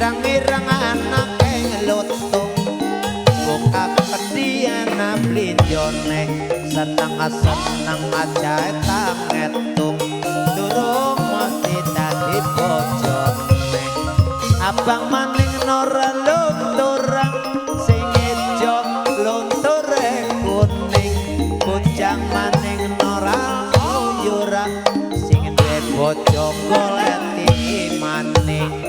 ireng-ireng anake lutung buka pediana blinjone seneng-seneng aja tangetung durung mesti dadi bojone abang maning nora lunturang sing ijo lunture kuning bujang maning nora uyurang sing duwe bojo goleti imane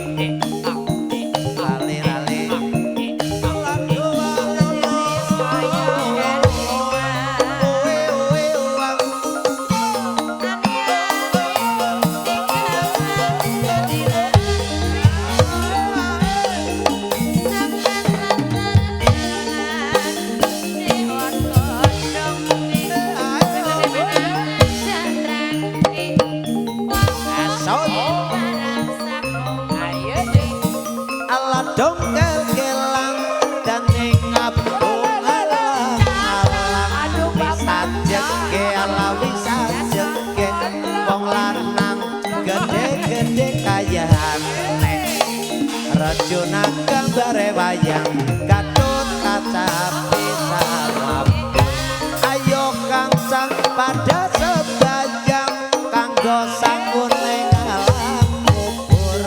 dongkel kelang dan ngabung alang alang bisa jeke ala bisa jeke wong lanang gede-gede kayane rajuna gambare wayang gatut kaca bisa rampung ayo kancang pada sebayang kanggo sangun ning alam kubur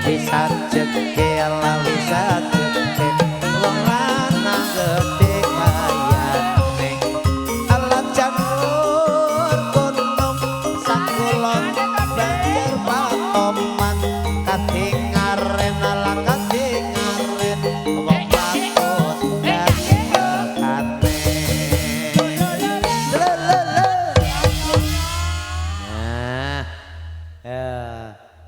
bisa jeke ala bisa jeke wong lanang gede kayane ala janur gunung sakulon banjir patoman katingaren ala katingaren wong patut dadi kekane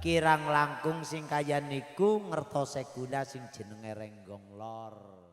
kirang langkung sing kaya niku ngertose guna sing jenenge Renggong Lor.